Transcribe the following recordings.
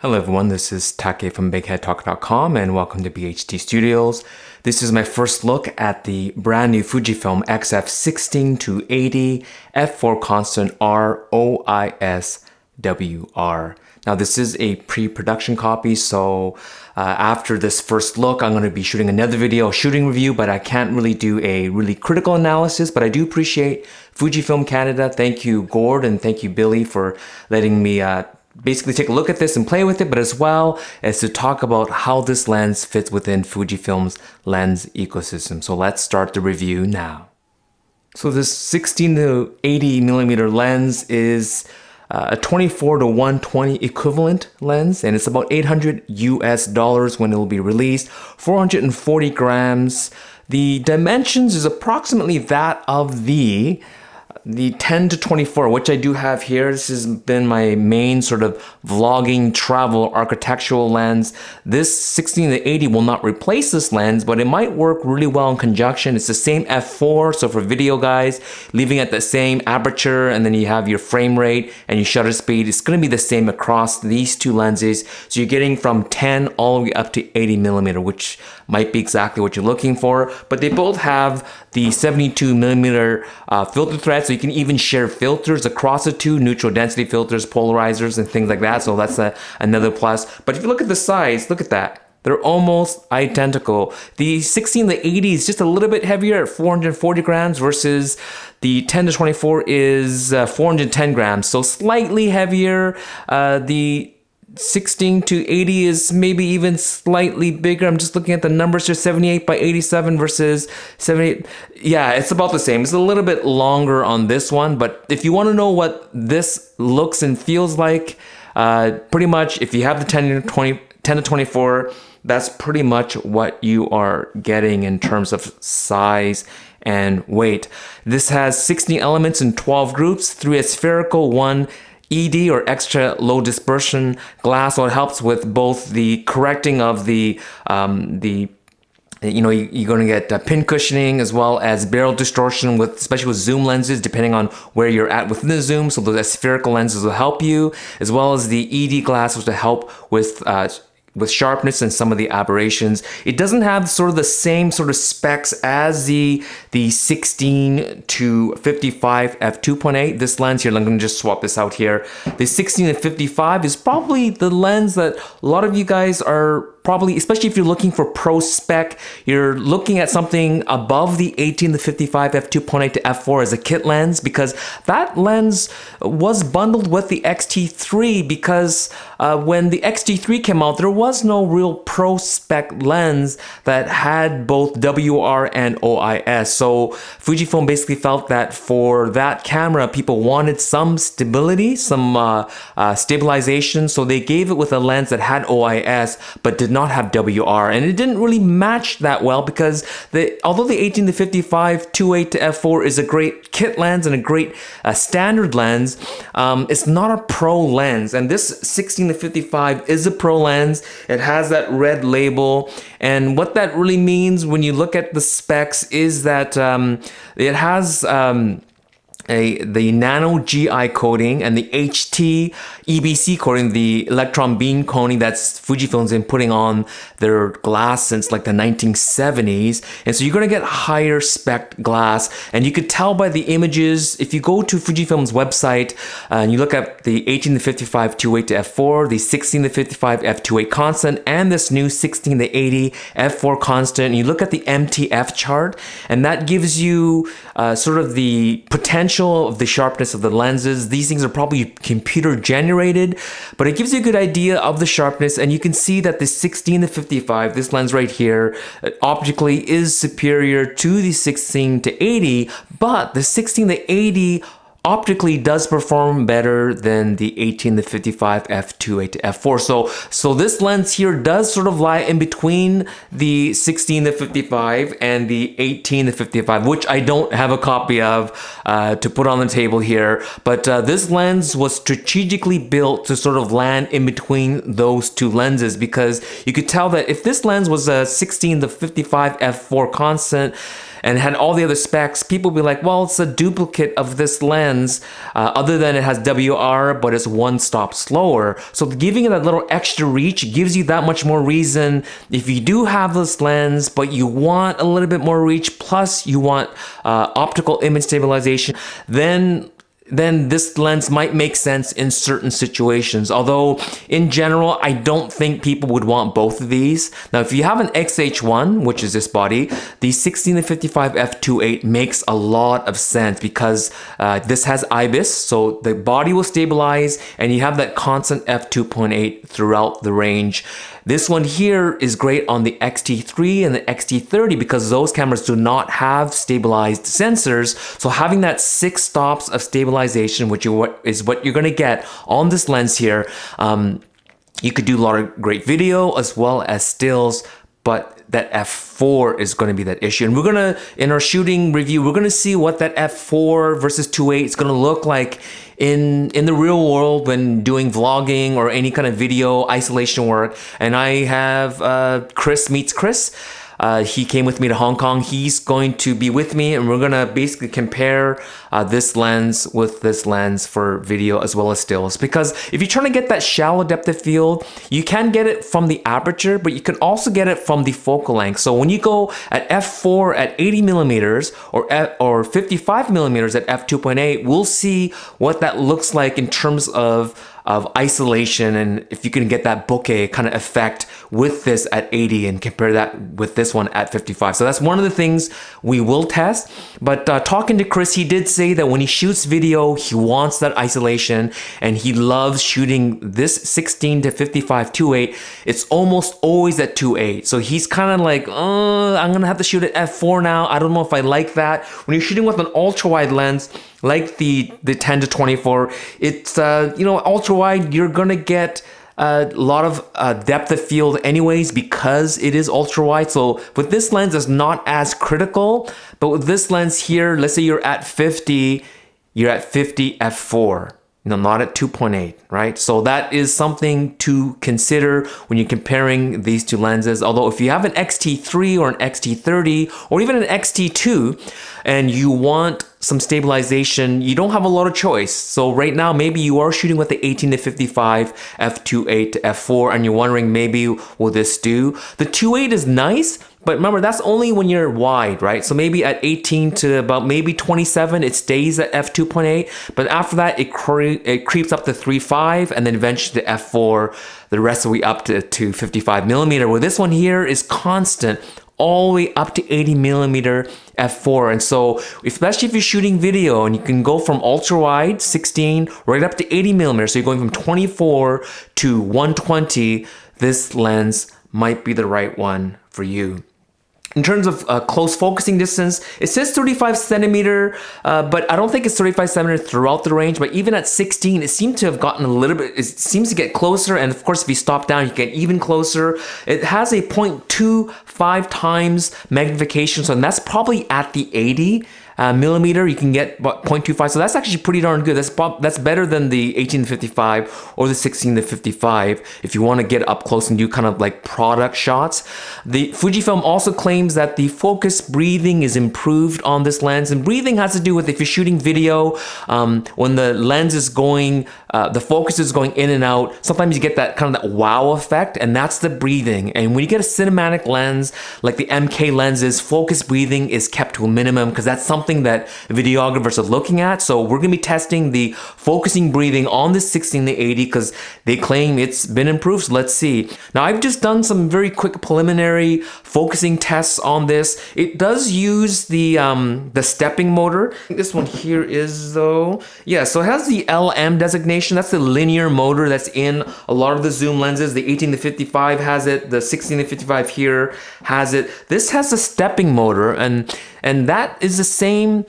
Hello everyone, this is Take from bigheadtaco.com and welcome to BHT Studios. This is my first look at the brand new Fujifilm XF16-80 f4 constant R OIS WR. Now this is a pre-production copy, so after this first look I'm going to be shooting another video, a shooting review, but I can't really do a really critical analysis. But I do appreciate Fujifilm Canada. Thank you Gord and thank you Billy for letting me basically take a look at this and play with it, but as well as to talk about how this lens fits within Fujifilm's lens ecosystem. So let's start the review now. So this 16 to 80 millimeter lens is a 24 to 120 equivalent lens, and it's about $800 when it will be released, 440 grams. The dimensions is approximately that of the 10 to 24, which I do have here. This has been my main sort of vlogging, travel, architectural lens. This 16 to 80 will not replace this lens, but it might work really well in conjunction. It's the same f4, so for video guys, leaving at the same aperture, and then you have your frame rate and your shutter speed. It's going to be the same across these two lenses. So you're getting from 10 all the way up to 80 millimeter, which might be exactly what you're looking for. But they both have the 72 millimeter filter thread, so you can even share filters across the two, neutral density filters, polarizers, and things like that. So that's another plus. But if you look at the size, look at that. They're almost identical. The 16 to 80 is just a little bit heavier at 440 grams versus the 10 to 24 is 410 grams. So slightly heavier. The 16 to 80 is maybe even slightly bigger. I'm just looking at the numbers here, 78 by 87 versus 78. Yeah, it's about the same. It's a little bit longer on this one, but if you want to know what this looks and feels like, pretty much if you have the 10 to 24, that's pretty much what you are getting in terms of size and weight. This has 16 elements in 12 groups, 3 aspherical, 1 ED or extra low dispersion glass, so it helps with both the correcting of you're going to get pin cushioning as well as barrel distortion, especially with zoom lenses, depending on where you're at within the zoom. So those spherical lenses will help you, as well as the ED glass, which will help with sharpness and some of the aberrations. It doesn't have sort of the same sort of specs as the 16 to 55 f2.8. This lens here, I'm going to just swap this out here. The 16 to 55 is probably the lens that a lot of you guys are probably, especially if you're looking for pro spec, you're looking at something above the 18 to 55 f2.8 to f4 as a kit lens, because that lens was bundled with the X-T3, because when the X-T3 came out, there was no real pro spec lens that had both WR and OIS. So Fujifilm basically felt that for that camera, people wanted some stability, some stabilization, so they gave it with a lens that had OIS but did not have WR, and it didn't really match that well, because although the 18 to 55 2.8 to f4 is a great kit lens and a great standard lens, it's not a pro lens, and this 16 to 55 is a pro lens. It has that red label, and what that really means when you look at the specs is that it has the nano GI coating and the HT EBC coating, the electron beam coating that's Fujifilm's been putting on their glass since like the 1970s. And so you're going to get higher spec glass, and you could tell by the images. If you go to Fujifilm's website and you look at the 18 to 55 2.8 to f4, the 16 to 55 f2.8 constant, and this new 16 to 80 f4 constant, and you look at the MTF chart, and that gives you sort of the potential of the sharpness of the lenses. These things are probably computer generated, but it gives you a good idea of the sharpness, and you can see that the 16 to 55, this lens right here, optically is superior to the 16 to 80, but the 16 to 80 optically does perform better than the 18 to 55 f2.8 to f4. So this lens here does sort of lie in between the 16 to 55 and the 18 to 55, which I don't have a copy of to put on the table here. But this lens was strategically built to sort of land in between those two lenses, because you could tell that if this lens was a 16 to 55 f4 constant, and had all the other specs, people be like, well, it's a duplicate of this lens, other than it has WR, but it's one stop slower. So giving it a little extra reach gives you that much more reason. If you do have this lens, but you want a little bit more reach, plus you want optical image stabilization, then this lens might make sense in certain situations. Although in general, I don't think people would want both of these. Now, if you have an XH1, which is this body, the 16-55 f2.8 makes a lot of sense because this has IBIS, so the body will stabilize and you have that constant f2.8 throughout the range. This one here is great on the X-T3 and the X-T30 because those cameras do not have stabilized sensors. So having that 6 stops of stabilization, which is what you're going to get on this lens here, you could do a lot of great video as well as stills, but that f4 is going to be that issue. And we're going to, in our shooting review, we're going to see what that f4 versus 2.8 is going to look like in the real world when doing vlogging or any kind of video isolation work. And I have Chris meets Chris. He came with me to Hong Kong. He's going to be with me and we're going to basically compare this lens with this lens for video as well as stills. Because if you're trying to get that shallow depth of field, you can get it from the aperture, but you can also get it from the focal length. So when you go at f4 at 80 millimeters or 55 millimeters at f2.8, we'll see what that looks like in terms of isolation, and if you can get that bokeh kind of effect with this at 80 and compare that with this one at 55. So that's one of the things we will test. But talking to Chris, he did say that when he shoots video, he wants that isolation and he loves shooting this 16-55 2.8. It's almost always at 2.8. So he's kind of like, I'm gonna have to shoot at f4 now. I don't know if I like that. When you're shooting with an ultra wide lens, like the 10-24, it's ultra wide, you're gonna get a lot of depth of field anyways because it is ultra wide. So with this lens, it's not as critical, but with this lens here, let's say you're at 50, you're at 50 f4. Not at 2.8, right? So that is something to consider when you're comparing these two lenses. Although if you have an X-T3 or an X-T30 or even an X-T2 and you want some stabilization, you don't have a lot of choice. So right now, maybe you are shooting with the 18-55 f2.8 to f4 and you're wondering maybe will this do? The 2.8 is nice, but remember, that's only when you're wide, right? So maybe at 18 to about maybe 27, it stays at f2.8. But after that, it creeps up to 3.5 and then eventually to f4, the rest of the way up to 55 millimeter. Where this one here is constant all the way up to 80 millimeter f4. And so especially if you're shooting video and you can go from ultra wide 16 right up to 80 millimeters, so you're going from 24 to 120, this lens might be the right one for you. In terms of close focusing distance, it says 35 centimeter, but I don't think it's 35 centimeter throughout the range. But even at 16, it seemed to have gotten a little bit, it seems to get closer. And of course, if you stop down, you get even closer. It has a 0.25 times magnification. So that's probably at the 80 millimeter, you can get about 0.25. So that's actually pretty darn good. That's better than the 18-55 or the 16-55 if you want to get up close and do kind of like product shots. The Fujifilm also claims that the focus breathing is improved on this lens, and breathing has to do with if you're shooting video, when the lens is going, the focus is going in and out, sometimes you get that kind of that wow effect, and that's the breathing. And when you get a cinematic lens like the MK lenses, focus breathing is kept to a minimum because that's something that videographers are looking at. So we're going to be testing the focusing breathing on this 16-80 because they claim it's been improved. So let's see. Now I've just done some very quick preliminary focusing tests on this. It does use the stepping motor. I think this one here is though. Yeah, so it has the LM designation. That's the linear motor that's in a lot of the zoom lenses. The 18-55 has it. The 16-55 here has it. This has a stepping motor, and that is the same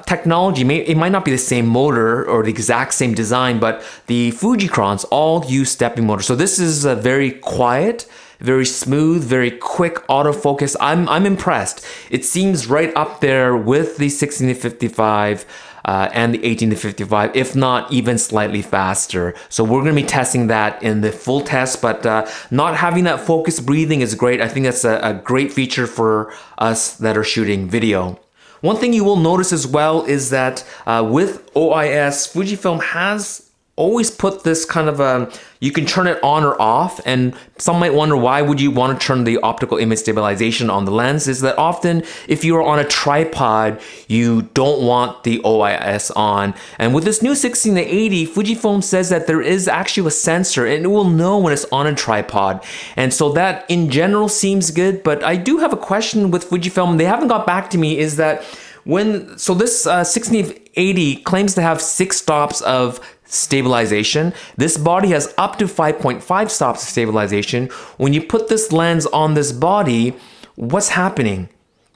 technology. It might not be the same motor or the exact same design, but the Fujicrons all use stepping motor. So this is a very quiet, very smooth, very quick autofocus. I'm impressed. It seems right up there with the 16-55 and the 18-55, if not even slightly faster. So we're going to be testing that in the full test, but not having that focus breathing is great. I think that's a great feature for us that are shooting video. One thing you will notice as well is that with OIS, Fujifilm has always put this kind of you can turn it on or off, and some might wonder why would you want to turn the optical image stabilization on the lens. Is that often if you are on a tripod, you don't want the OIS on. And with this new 16-80, Fujifilm says that there is actually a sensor and it will know when it's on a tripod. And so that in general seems good, but I do have a question with Fujifilm. They haven't got back to me, is that this 16-80 claims to have 6 stops of stabilization. This body has up to 5.5 stops of stabilization. When you put this lens on this body, what's happening?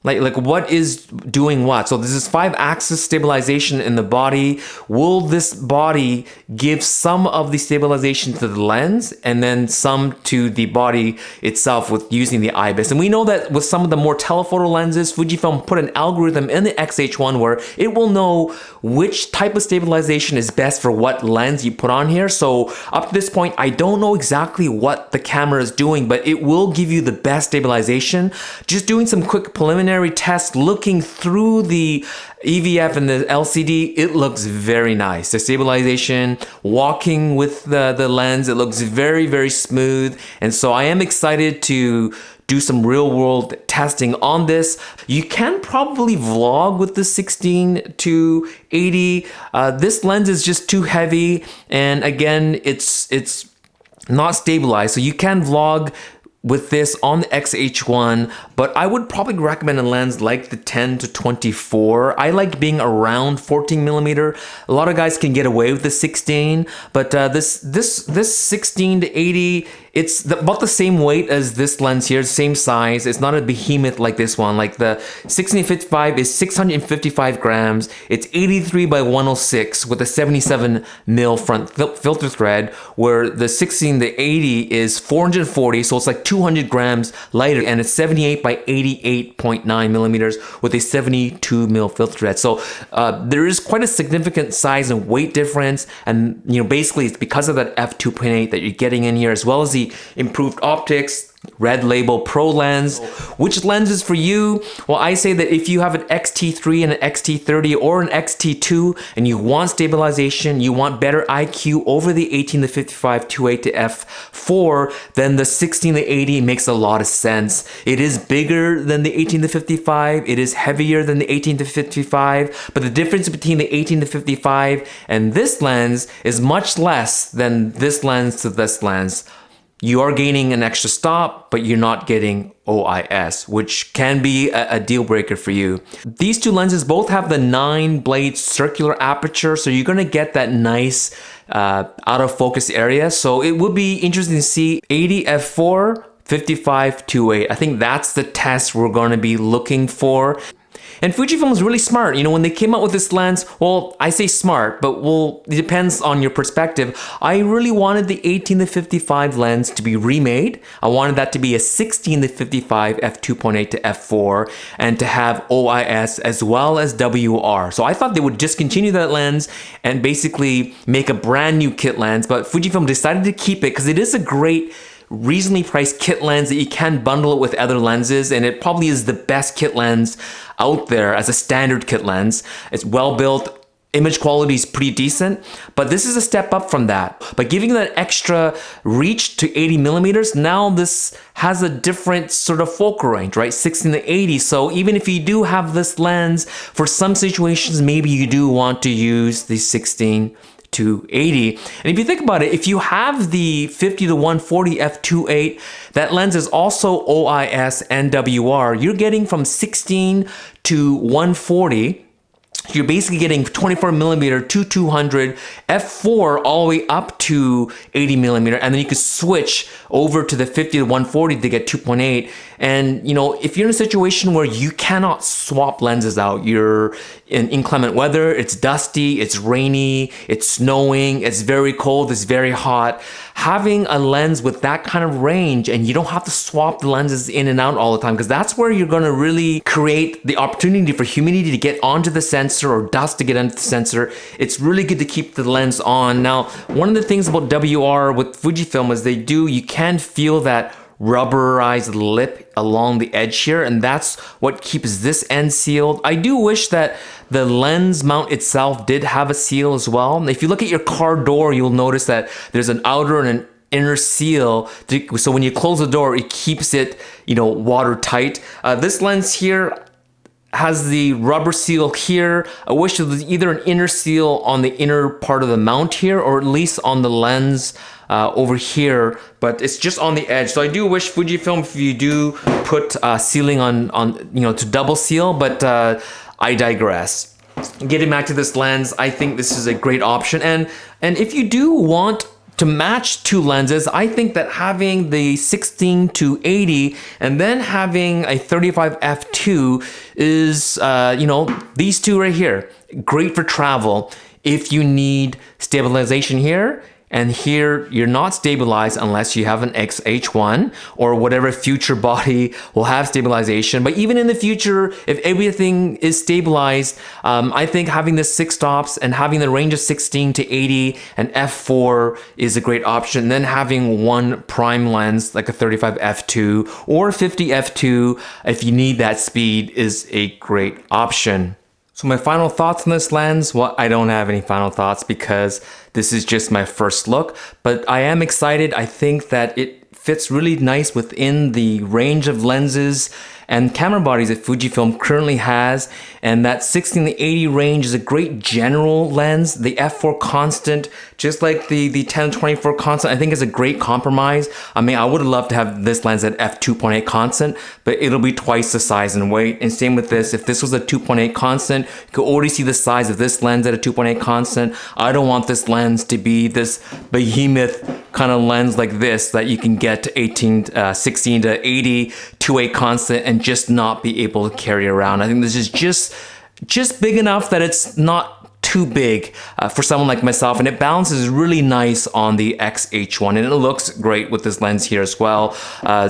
Like what is doing what? So this is 5-axis stabilization in the body. Will this body give some of the stabilization to the lens and then some to the body itself with using the IBIS? And we know that with some of the more telephoto lenses, Fujifilm put an algorithm in the XH1 where it will know which type of stabilization is best for what lens you put on here. So up to this point, I don't know exactly what the camera is doing, but it will give you the best stabilization. Just doing some quick preliminary test, looking through the EVF and the LCD, it looks very nice. The stabilization, walking with the lens, it looks very, very smooth. And so I am excited to do some real world testing on this. You can probably vlog with the 16-80. This lens is just too heavy. And again, it's not stabilized. So you can vlog with this on the XH1, but I would probably recommend a lens like the 10-24. I like being around 14mm. A lot of guys can get away with the 16, but this 16-80, it's about the same weight as this lens here, same size. It's not a behemoth like this one. Like the 16-55 is 655 grams. It's 83 by 106 with a 77mm front filter thread, where the 16-80 is 440, so it's like 200 grams lighter, and it's 78 by 88.9 millimeters with a 72mm filter thread. So there is quite a significant size and weight difference, and basically it's because of that f2.8 that you're getting in here, as well as the improved optics, Red Label Pro lens. Which lens is for you? Well, I say that if you have an XT3 and an XT30 or an XT2 and you want stabilization, you want better IQ over the 18-55 2.8 to f4, then the 16-80 makes a lot of sense. It is bigger than the 18-55, it is heavier than the 18-55, but the difference between the 18-55 and this lens is much less than this lens to this lens. You are gaining an extra stop, but you're not getting OIS, which can be a deal breaker for you. These two lenses both have the 9-blade circular aperture, so you're gonna get that nice out of focus area. So it would be interesting to see 80 f4, 55 2.8. I think that's the test we're gonna be looking for. And Fujifilm is really smart. When they came out with this lens, well, I say smart, but it depends on your perspective. I really wanted the 18-55 lens to be remade. I wanted that to be a 16-55 f2.8 to f4 and to have OIS as well as WR. So I thought they would discontinue that lens and basically make a brand new kit lens, but Fujifilm decided to keep it because it is a great reasonably priced kit lens that you can bundle it with other lenses, and it probably is the best kit lens out there as a standard kit lens. It's well built, image quality is pretty decent, but this is a step up from that. By giving that extra reach to 80mm, now this has a different sort of focal range, right? 16-80. So even if you do have this lens, for some situations, maybe you do want to use the 16-80. And if you think about it, if you have the 50-140 f2.8, that lens is also OIS and WR. You're getting from 16-140. You're basically getting 24mm to 200, f4 all the way up to 80mm, and then you could switch over to the 50-140 to get 2.8. And if you're in a situation where you cannot swap lenses out, you're in inclement weather, it's dusty, it's rainy, it's snowing, it's very cold, it's very hot, having a lens with that kind of range, and you don't have to swap the lenses in and out all the time, because that's where you're going to really create the opportunity for humidity to get onto the sensor or dust to get onto the sensor. It's really good to keep the lens on. Now, one of the things about WR with Fujifilm is you can feel that rubberized lip along the edge here, and that's what keeps this end sealed. I do wish that the lens mount itself did have a seal as well. If you look at your car door, you'll notice that there's an outer and an inner seal, so when you close the door, it keeps it, watertight. This lens here has the rubber seal here. I wish there was either an inner seal on the inner part of the mount here, or at least on the lens over here, but it's just on the edge. So I do wish Fujifilm, if you do put sealing on to double seal, but I digress. Getting back to this lens, I think this is a great option, and if you do want to match two lenses, I think that having the 16-80 and then having a 35 f2 is, these two right here, great for travel. If you need stabilization here, and here you're not stabilized unless you have an XH1 or whatever future body will have stabilization. But even in the future, if everything is stabilized, I think having the 6 stops and having the range of 16-80 and f4 is a great option. And then having one prime lens like a 35 f2 or 50 f2 if you need that speed is a great option. So my final thoughts on this lens, well, I don't have any final thoughts because this is just my first look, but I am excited. I think that it fits really nice within the range of lenses and camera bodies that Fujifilm currently has, and that 16-80 range is a great general lens. The f4 constant, just like the 10-24 constant, I think is a great compromise. I mean, I would love to have this lens at f2.8 constant, but it'll be twice the size and weight. And same with this, if this was a 2.8 constant, you could already see the size of this lens at a 2.8 constant. I don't want this lens to be this behemoth kind of lens like this that you can get to 16-80 2.8 constant and just not be able to carry around. I think this is just big enough that it's not too big for someone like myself, and it balances really nice on the XH1, and it looks great with this lens here as well.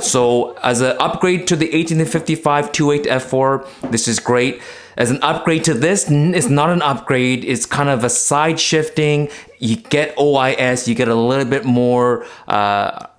So as an upgrade to the 18-55 2.8 f4, this is great. As an upgrade to this, it's not an upgrade, it's kind of a side shifting. You get OIS, you get a little bit more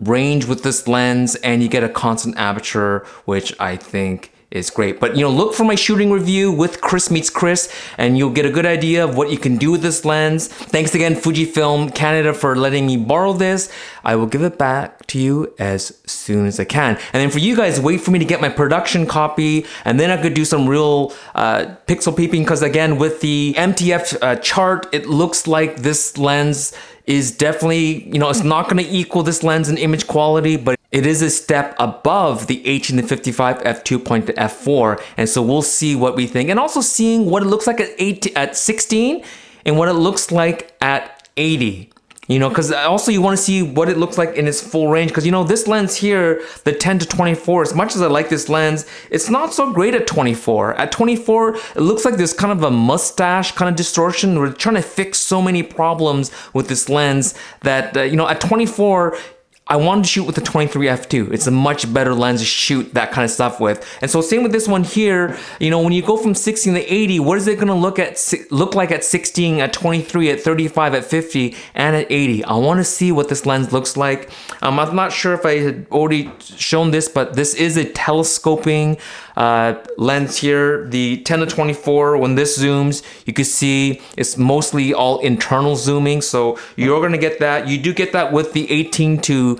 range with this lens, and you get a constant aperture, which I think is great. But look for my shooting review with Chris Meets Chris, and you'll get a good idea of what you can do with this lens. Thanks again, Fujifilm Canada, for letting me borrow this. I will give it back to you as soon as I can. And then for you guys, wait for me to get my production copy, and then I could do some real pixel peeping, because again, with the MTF chart, it looks like this lens is definitely, it's not going to equal this lens in image quality, but it is a step above the 18-55 f2.4, and so we'll see what we think, and also seeing what it looks like at 16 and what it looks like at 80. Because also you want to see what it looks like in its full range, because this lens here, the 10-24, as much as I like this lens, it's not so great at 24. At 24, it looks like there's kind of a mustache kind of distortion. We're trying to fix so many problems with this lens that, at 24, I wanted to shoot with the 23 f2. It's a much better lens to shoot that kind of stuff with. And so same with this one here, when you go from 16-80, what is it gonna look like at 16, at 23, at 35, at 50, and at 80? I wanna see what this lens looks like. I'm not sure if I had already shown this, but this is a telescoping lens here. The 10-24, when this zooms, you can see it's mostly all internal zooming, so you're gonna get that. You do get that with the 16-55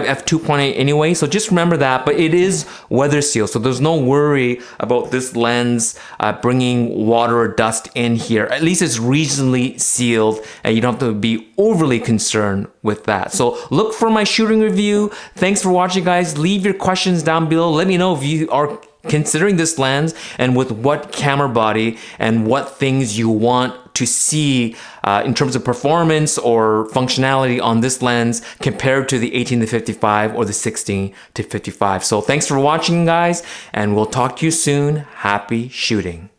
f2.8 anyway, so just remember that. But it is weather sealed, so there's no worry about this lens bringing water or dust in here. At least it's regionally sealed, and you don't have to be overly concerned with that. So look for my shooting review. Thanks for watching, guys. Leave your questions down below. Let me know if you are considering this lens and with what camera body and what things you want to see in terms of performance or functionality on this lens compared to the 18-55 or the 16-55. So thanks for watching, guys, and we'll talk to you soon. Happy shooting.